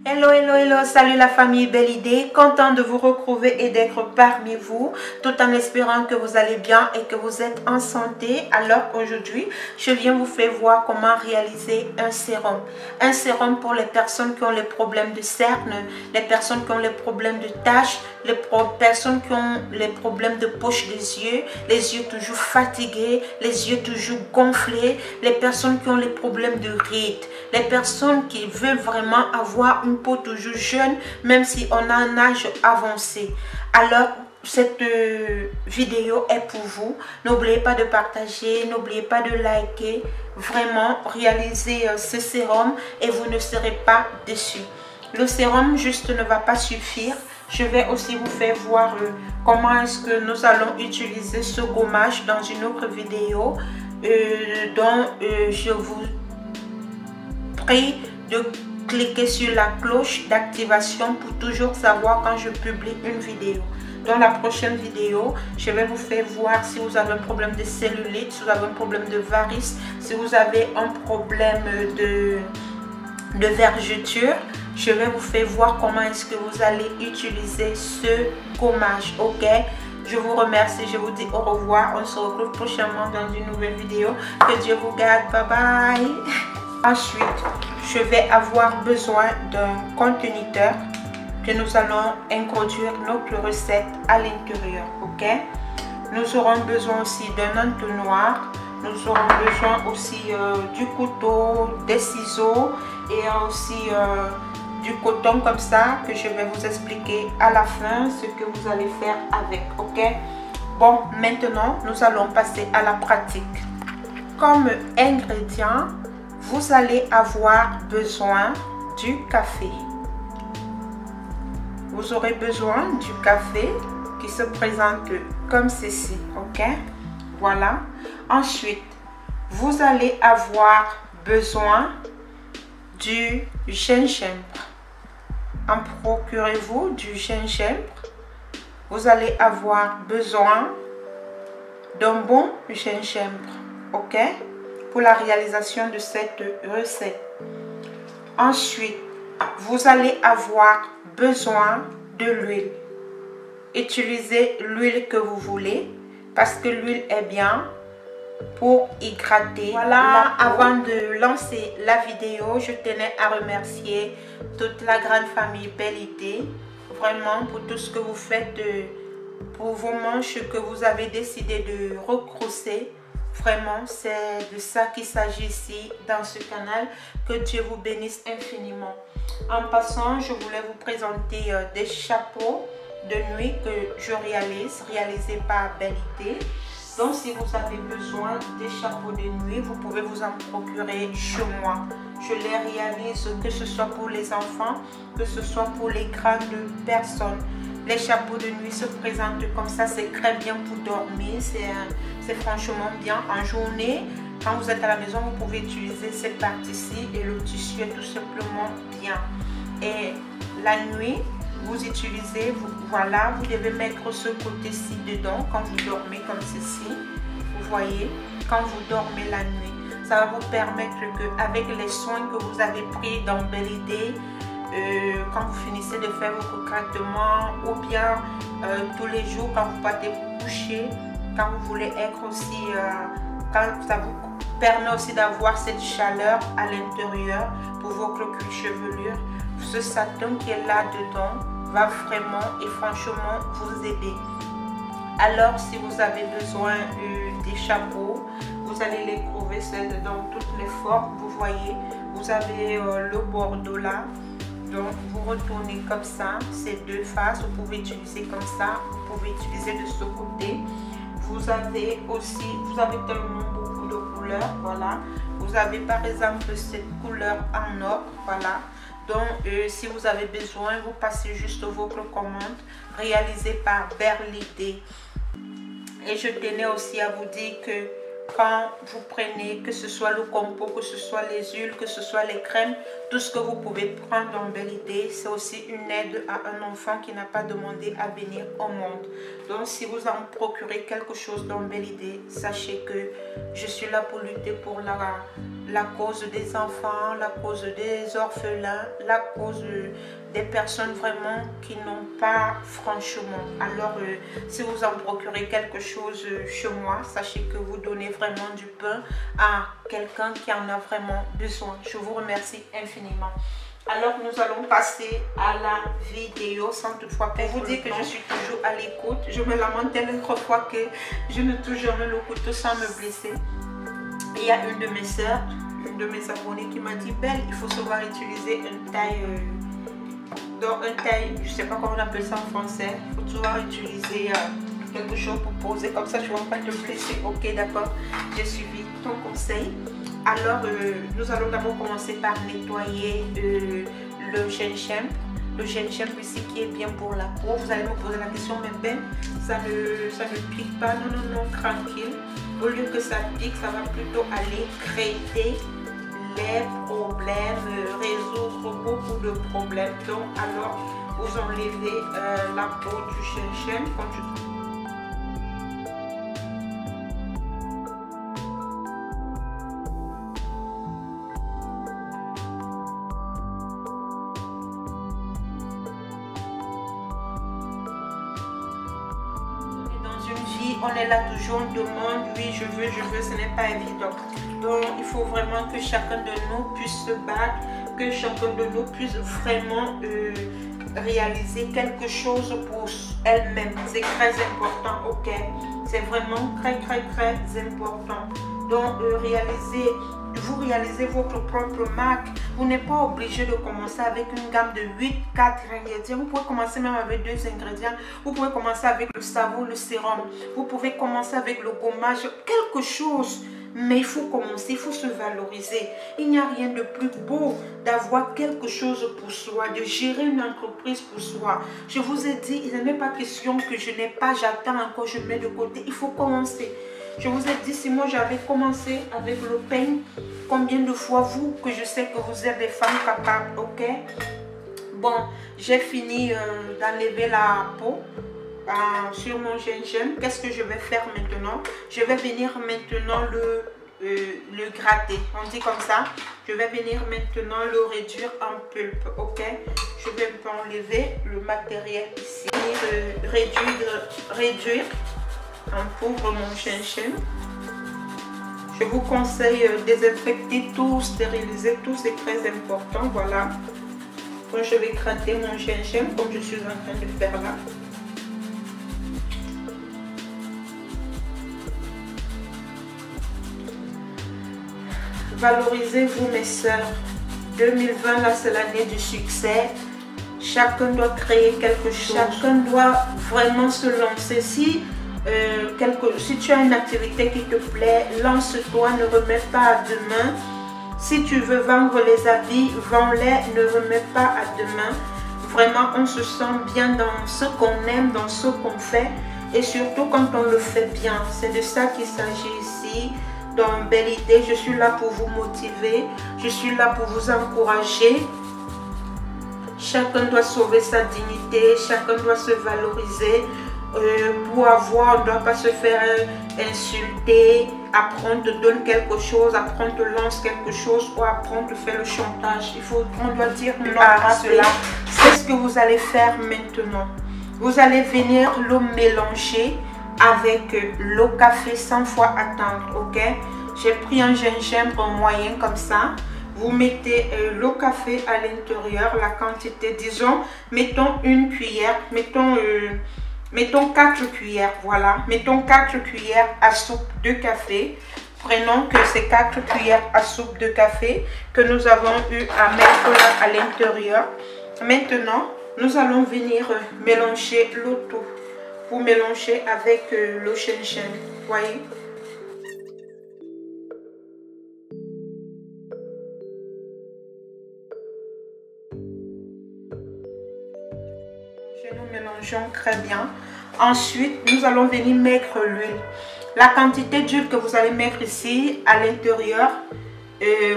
Hello, hello, hello, salut la famille Belle Idée, content de vous retrouver et d'être parmi vous, tout en espérant que vous allez bien et que vous êtes en santé. Alors aujourd'hui, je viens vous faire voir comment réaliser un sérum. Un sérum pour les personnes qui ont les problèmes de cernes, les personnes qui ont les problèmes de taches, les personnes qui ont les problèmes de poche des yeux, les yeux toujours fatigués, les yeux toujours gonflés, les personnes qui ont les problèmes de rides, les personnes qui veulent vraiment avoir une peau toujours jeune, même si on a un âge avancé. Alors, cette vidéo est pour vous. N'oubliez pas de partager, n'oubliez pas de liker. Vraiment, réalisez ce sérum et vous ne serez pas déçus. Le sérum juste ne va pas suffire. Je vais aussi vous faire voir comment est-ce que nous allons utiliser ce gommage dans une autre vidéo dont je vous prie de cliquer sur la cloche d'activation pour toujours savoir quand je publie une vidéo. Dans la prochaine vidéo, je vais vous faire voir si vous avez un problème de cellulite, si vous avez un problème de varices, si vous avez un problème de vergeture. Je vais vous faire voir comment est-ce que vous allez utiliser ce gommage, ok? Je vous remercie, je vous dis au revoir. On se retrouve prochainement dans une nouvelle vidéo. Que Dieu vous garde, bye bye. Ensuite, je vais avoir besoin d'un conteneur que nous allons introduire notre recette à l'intérieur, ok? Nous aurons besoin aussi d'un entonnoir. Nous aurons besoin aussi du couteau, des ciseaux et aussi du coton comme ça que je vais vous expliquer à la fin ce que vous allez faire avec, ok? Bon, maintenant, nous allons passer à la pratique. Comme ingrédient, vous allez avoir besoin du café. Vous aurez besoin du café qui se présente comme ceci, ok? Voilà. Ensuite, vous allez avoir besoin du gingembre. En procurez-vous du gingembre. Vous allez avoir besoin d'un bon gingembre, ok? Pour la réalisation de cette recette. Ensuite, vous allez avoir besoin de l'huile. Utilisez l'huile que vous voulez parce que l'huile est bien pour hydrater. Voilà, avant de lancer la vidéo, je tenais à remercier toute la grande famille Belle Idée, vraiment pour tout ce que vous faites, pour vos manches que vous avez décidé de retrousser. Vraiment, c'est de ça qu'il s'agit ici dans ce canal. Que Dieu vous bénisse infiniment. En passant, je voulais vous présenter des chapeaux de nuit que je réalisés par Belle Idée. Donc, si vous avez besoin des chapeaux de nuit, vous pouvez vous en procurer chez moi. Je les réalise que ce soit pour les enfants, que ce soit pour les grandes personnes. Les chapeaux de nuit se présentent comme ça, c'est très bien pour dormir, c'est franchement bien. En journée, quand vous êtes à la maison, vous pouvez utiliser cette partie-ci et le tissu est tout simplement bien. Et la nuit, vous utilisez, voilà, vous devez mettre ce côté-ci dedans quand vous dormez comme ceci. Vous voyez, quand vous dormez la nuit, ça va vous permettre qu'avec les soins que vous avez pris dans Belle Idée, quand vous finissez de faire vos traitements ou bien tous les jours quand vous partez vous coucher, quand vous voulez être aussi, quand ça vous permet aussi d'avoir cette chaleur à l'intérieur pour votre chevelure, ce satin qui est là dedans va vraiment et franchement vous aider. Alors si vous avez besoin des chapeaux, vous allez les trouver dans toutes les formes. Vous voyez, vous avez le bordeaux là. Donc vous retournez comme ça, ces deux faces, vous pouvez utiliser comme ça, vous pouvez utiliser de ce côté. Vous avez aussi, vous avez tellement beaucoup de couleurs, voilà. Vous avez par exemple cette couleur en or, voilà. Donc si vous avez besoin, vous passez juste votre commande réalisée par Belle Idée. Et je tenais aussi à vous dire que quand vous prenez, que ce soit le compo, que ce soit les huiles, que ce soit les crèmes, tout ce que vous pouvez prendre dans Belle Idée, c'est aussi une aide à un enfant qui n'a pas demandé à venir au monde. Donc si vous en procurez quelque chose dans Belle Idée, sachez que je suis là pour lutter pour la cause des enfants, la cause des orphelins, la cause des personnes vraiment qui n'ont pas franchement. Alors si vous en procurez quelque chose chez moi, sachez que vous donnez vraiment du pain à quelqu'un qui en a vraiment besoin. Je vous remercie infiniment. Alors nous allons passer à la vidéo sans toutefois pour vous dire que je suis toujours à l'écoute. Je me lamente tellement fois que je ne touche jamais le couteau sans me blesser. Et il y a une de mes soeurs, une de mes abonnées qui m'a dit: Belle, il faut savoir utiliser une taille, je sais pas comment on appelle ça en français. Il faut savoir utiliser quelque chose pour poser, comme ça je ne vais pas te blesser. Ok, d'accord, j'ai suivi ton conseil. Alors nous allons d'abord commencer par nettoyer le gingembre. Le gingembre ici qui est bien pour la peau. Vous allez me poser la question: mais Ben, ça ne pique pas? Non, non, non, tranquille. Au lieu que ça pique, ça va plutôt aller traiter les problèmes, résoudre beaucoup de problèmes. Donc alors vous enlevez la peau du gingembre quand on est là toujours, on demande oui je veux, ce n'est pas évident. Donc il faut vraiment que chacun de nous puisse se battre, que chacun de nous puisse vraiment réaliser quelque chose pour elle-même. C'est très important, ok? C'est vraiment très important. Donc vous réalisez votre propre marque. Vous n'êtes pas obligé de commencer avec une gamme de 4 ingrédients. Vous pouvez commencer même avec 2 ingrédients. Vous pouvez commencer avec le savon, le sérum. Vous pouvez commencer avec le gommage, quelque chose. Mais il faut commencer, il faut se valoriser. Il n'y a rien de plus beau d'avoir quelque chose pour soi, de gérer une entreprise pour soi. Je vous ai dit, il n'est pas question que je n'ai pas, j'attends encore, je mets de côté. Il faut commencer. Je vous ai dit, si moi j'avais commencé avec le pain, combien de fois vous, que je sais que vous êtes des femmes capables, ok? Bon, j'ai fini d'enlever la peau sur mon gingembre. Qu'est-ce que je vais faire maintenant? Je vais venir maintenant le gratter. On dit comme ça. Je vais venir maintenant le réduire en pulpe, ok? Je vais un peu enlever le matériel ici. Réduire en poudre mon gingembre. Je vous conseille désinfecter tout, stériliser tout, c'est très important. Voilà. Donc je vais gratter mon gingembre comme je suis en train de faire là. Valorisez-vous mes soeurs. 2020 là c'est l'année du succès. Chacun doit créer quelque chose. Chacun doit vraiment se lancer. Si tu as une activité qui te plaît, lance-toi, ne remets pas à demain. Si tu veux vendre les habits, vends-les, ne remets pas à demain. Vraiment, on se sent bien dans ce qu'on aime, dans ce qu'on fait. Et surtout quand on le fait bien. C'est de ça qu'il s'agit ici. Dans Belle Idée, je suis là pour vous motiver. Je suis là pour vous encourager. Chacun doit sauver sa dignité. Chacun doit se valoriser. Pour avoir, on ne doit pas se faire insulter. Après on te donne quelque chose, après on te lance quelque chose, ou après on te fait le chantage. On doit dire non à cela. C'est ce que vous allez faire maintenant. Vous allez venir le mélanger avec l'eau café 100 fois attendre, ok? J'ai pris un gingembre moyen comme ça. Vous mettez l'eau café à l'intérieur, la quantité, disons, mettons une cuillère, mettons 4 cuillères, voilà. Mettons 4 cuillères à soupe de café. Prenons que ces 4 cuillères à soupe de café que nous avons eu à mettre là à l'intérieur. Maintenant, nous allons venir mélanger le tout. Pour mélanger avec le gingembre, voyez. Nous mélangeons très bien. Ensuite, nous allons venir mettre l'huile. La quantité d'huile que vous allez mettre ici à l'intérieur,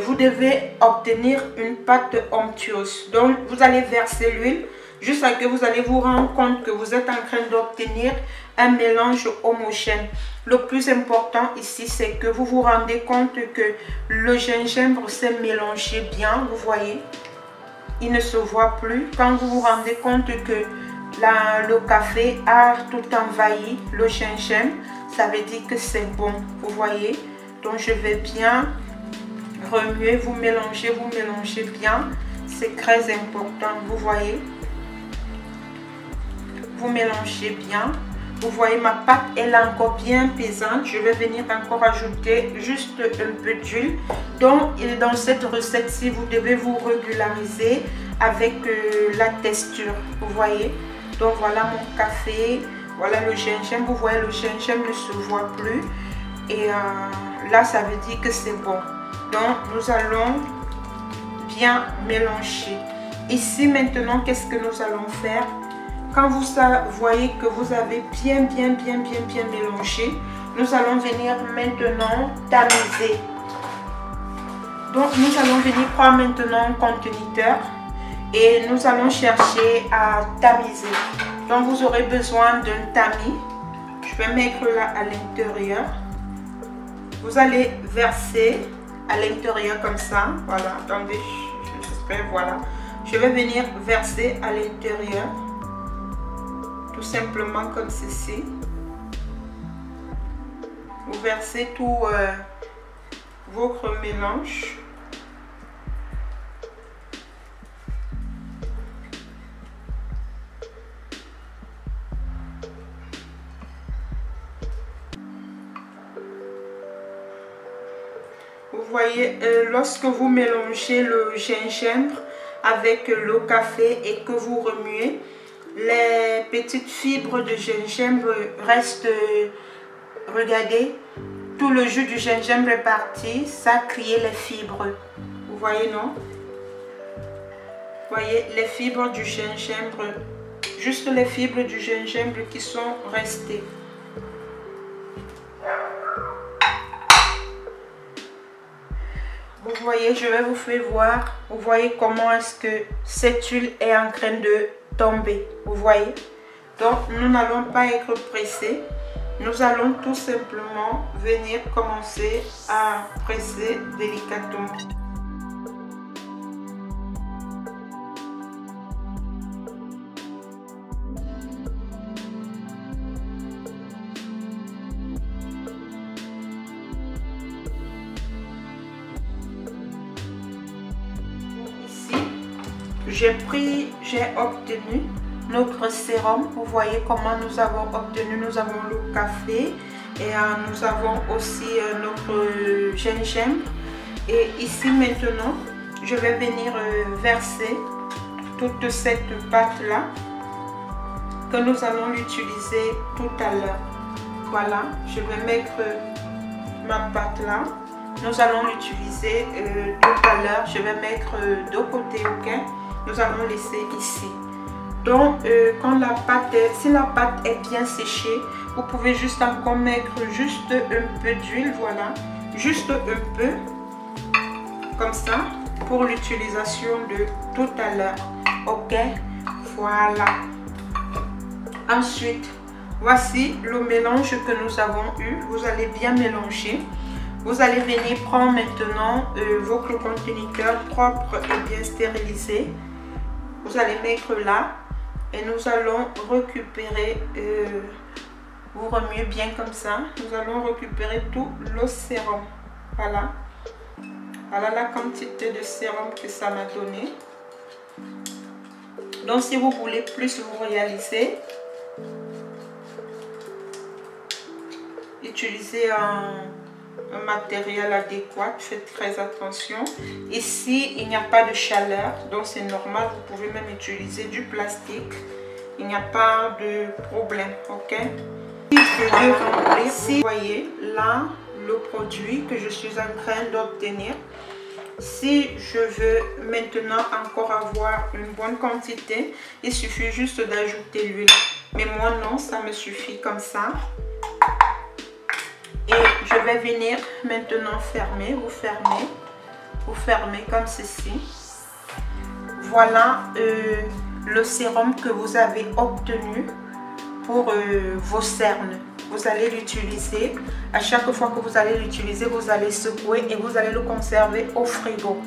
vous devez obtenir une pâte onctueuse. Donc, vous allez verser l'huile jusqu'à ce que vous allez vous rendre compte que vous êtes en train d'obtenir un mélange homogène. Le plus important ici, c'est que vous vous rendez compte que le gingembre s'est mélangé bien. Vous voyez, il ne se voit plus. Quand vous vous rendez compte que le café a tout envahi le gingembre, ça veut dire que c'est bon. Vous voyez, donc je vais bien remuer, vous mélangez bien. C'est très important. Vous voyez, vous mélangez bien. Vous voyez, ma pâte elle est encore bien pesante. Je vais venir encore ajouter juste un peu d'huile. Donc dans cette recette-ci, vous devez vous régulariser avec la texture. Vous voyez, donc voilà mon café, voilà le gingembre. Vous voyez, le gingembre ne se voit plus. Et là, ça veut dire que c'est bon. Donc nous allons bien mélanger. Ici maintenant, qu'est-ce que nous allons faire? Quand vous voyez que vous avez bien mélangé, nous allons venir maintenant tamiser. Donc nous allons venir prendre maintenant un conteneur et nous allons chercher à tamiser. Donc vous aurez besoin d'un tamis. Je vais mettre là à l'intérieur. Vous allez verser à l'intérieur comme ça. Voilà, attendez, j'espère, voilà. Je vais venir verser à l'intérieur. Tout simplement comme ceci. Vous versez tout votre mélange. Vous voyez, lorsque vous mélangez le gingembre avec le café et que vous remuez, les petites fibres de gingembre restent, regardez, tout le jus du gingembre est parti, ça a crié les fibres. Vous voyez, non? Vous voyez les fibres du gingembre, juste les fibres du gingembre qui sont restées. Vous voyez, je vais vous faire voir, vous voyez comment est-ce que cette huile est en train de tomber. Vous voyez, donc nous n'allons pas être pressés, nous allons tout simplement venir commencer à presser délicatement. Ici, j'ai obtenu notre sérum. Vous voyez comment nous avons obtenu, nous avons le café et nous avons aussi notre gingembre. Et ici maintenant, je vais venir verser toute cette pâte là que nous allons l'utiliser tout à l'heure. Voilà, je vais mettre ma pâte là. Nous allons l'utiliser tout à l'heure. Je vais mettre de côté, ok? Nous allons laisser ici. Donc, quand la pâte, si la pâte est bien séchée, vous pouvez juste encore mettre juste un peu d'huile, voilà, juste un peu, comme ça, pour l'utilisation de tout à l'heure. Ok, voilà. Ensuite, voici le mélange que nous avons eu. Vous allez bien mélanger. Vous allez venir prendre maintenant votre conteneur propre et bien stérilisé. Vous allez mettre là. Et nous allons récupérer, vous remuez bien comme ça, nous allons récupérer tout le sérum. Voilà. Voilà la quantité de sérum que ça m'a donné. Donc si vous voulez plus vous réaliser, utilisez un matériel adéquat, faites très attention. Ici il n'y a pas de chaleur, donc c'est normal, vous pouvez même utiliser du plastique, il n'y a pas de problème, ok? Ici vous voyez là le produit que je suis en train d'obtenir. Si je veux maintenant encore avoir une bonne quantité, il suffit juste d'ajouter l'huile. Mais moi non, ça me suffit comme ça. Et je vais venir maintenant fermer, vous fermez comme ceci. Voilà le sérum que vous avez obtenu pour vos cernes. Vous allez l'utiliser. À chaque fois que vous allez l'utiliser, vous allez secouer et vous allez le conserver au frigo.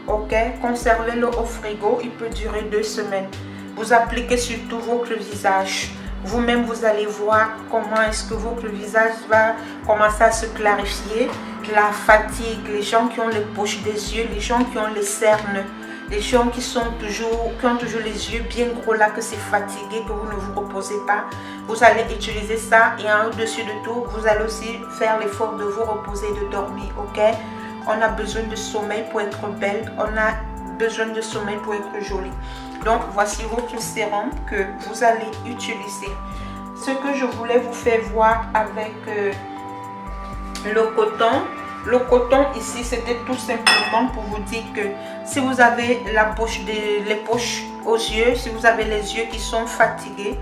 Ok, conservez-le au frigo, il peut durer 2 semaines. Vous appliquez sur tout votre visage. Vous-même, vous allez voir comment est-ce que votre visage va commencer à se clarifier. La fatigue, les gens qui ont les poches des yeux, les gens qui ont les cernes, les gens qui ont toujours les yeux bien gros là, que c'est fatigué, que vous ne vous reposez pas, vous allez utiliser ça. Et en au-dessus de tout, vous allez aussi faire l'effort de vous reposer et de dormir, ok? On a besoin de sommeil pour être belle, on a besoin de sommeil pour être jolie. Donc, voici votre sérum que vous allez utiliser. Ce que je voulais vous faire voir avec le coton. Le coton ici, c'était tout simplement pour vous dire que si vous avez les poches aux yeux, si vous avez les yeux qui sont fatigués,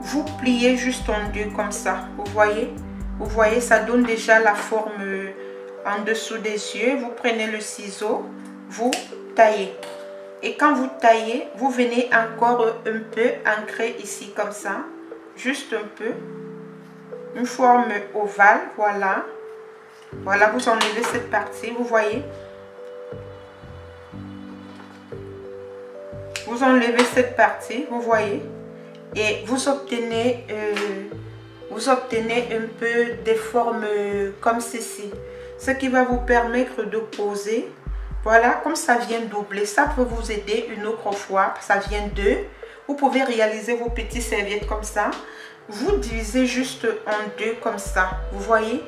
vous pliez juste en deux comme ça. Vous voyez, ça donne déjà la forme en dessous des yeux. Vous prenez le ciseau, vous taillez. Et quand vous taillez, vous venez encore un peu ancrer ici comme ça. Juste un peu. Une forme ovale, voilà. Voilà, vous enlevez cette partie, vous voyez. Vous enlevez cette partie, vous voyez. Et vous obtenez un peu des formes comme ceci. Ce qui va vous permettre de poser. Voilà, comme ça vient doubler, ça peut vous aider une autre fois. Ça vient deux. Vous pouvez réaliser vos petites serviettes comme ça. Vous divisez juste en deux comme ça, vous voyez.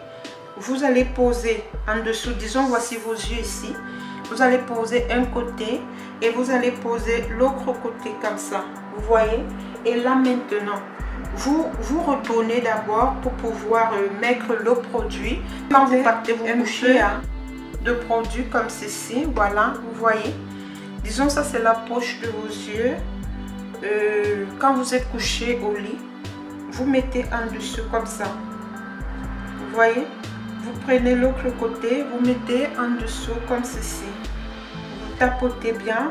Vous allez poser en dessous, disons voici vos yeux ici. Vous allez poser un côté et vous allez poser l'autre côté comme ça, vous voyez. Et là maintenant, vous retournez d'abord pour pouvoir mettre le produit. Quand vous partez vous coucher de produit comme ceci, voilà, vous voyez. Disons ça c'est la poche de vos yeux. Quand vous êtes couché au lit, vous mettez en dessous comme ça, vous voyez. Vous prenez l'autre côté, vous mettez en dessous comme ceci. Vous tapotez bien.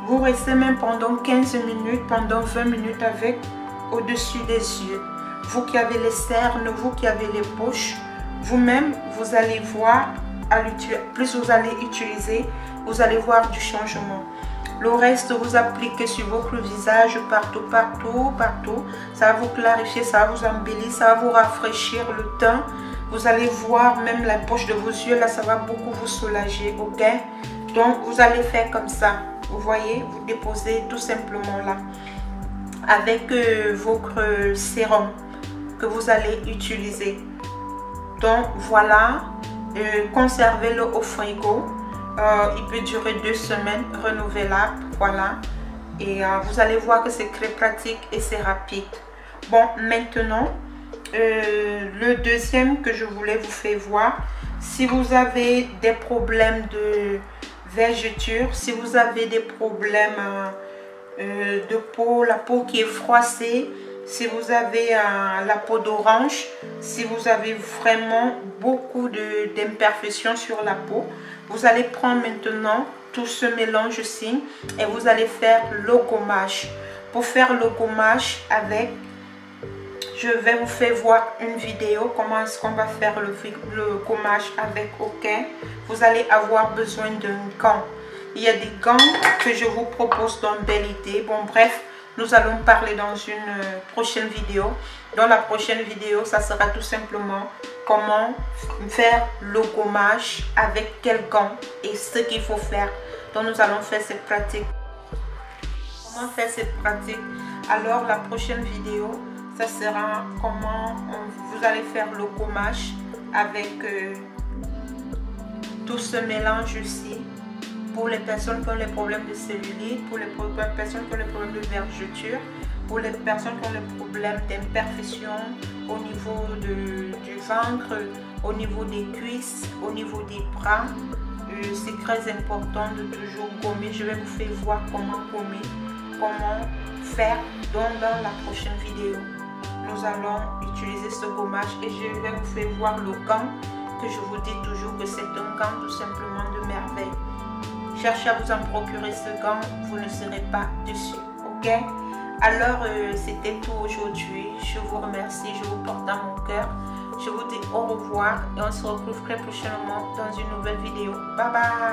Vous restez même pendant 15 minutes, pendant 20 minutes avec au-dessus des yeux. Vous qui avez les cernes, vous qui avez les poches, vous-même, vous allez voir, plus vous allez utiliser, vous allez voir du changement. Le reste, vous appliquez sur votre visage partout. Ça va vous clarifier, ça va vous embellir, ça va vous rafraîchir le teint. Vous allez voir même la poche de vos yeux, là, ça va beaucoup vous soulager, ok? Donc, vous allez faire comme ça. Vous voyez, vous déposez tout simplement là. Avec votre sérum que vous allez utiliser. Donc, voilà. Conservez-le au frigo. Il peut durer 2 semaines, renouvelable, voilà. Et vous allez voir que c'est très pratique et c'est rapide. Bon, maintenant, le deuxième que je voulais vous faire voir, si vous avez des problèmes de vergeture, si vous avez des problèmes de peau, la peau qui est froissée, si vous avez la peau d'orange, si vous avez vraiment beaucoup d'imperfections sur la peau, vous allez prendre maintenant tout ce mélange-ci et vous allez faire le gommage. Pour faire le gommage avec, je vais vous faire voir une vidéo comment est-ce qu'on va faire le gommage avec, ok. Vous allez avoir besoin d'un gant. Il y a des gants que je vous propose dans Belle Idée. Bon bref, nous allons parler dans une prochaine vidéo. Dans la prochaine vidéo, ça sera tout simplement comment faire le gommage avec quel gant et ce qu'il faut faire. Donc nous allons faire cette pratique. Comment faire cette pratique? Alors la prochaine vidéo, ça sera comment vous allez faire le gommage avec tout ce mélange ici. Pour les personnes qui ont les problèmes de cellulite, pour les personnes qui ont les problèmes de vergeture, pour les personnes qui ont les problèmes d'imperfection au niveau du ventre, au niveau des cuisses, au niveau des bras, c'est très important de toujours gommer. Je vais vous faire voir comment gommer, comment faire dans la prochaine vidéo. Nous allons utiliser ce gommage et je vais vous faire voir le gant que je vous dis toujours que c'est un gant tout simplement de merveille. Cherchez à vous en procurer ce gant, vous ne serez pas déçus, ok? Alors c'était tout aujourd'hui. Je vous remercie, je vous porte dans mon cœur. Je vous dis au revoir et on se retrouve très prochainement dans une nouvelle vidéo. Bye bye!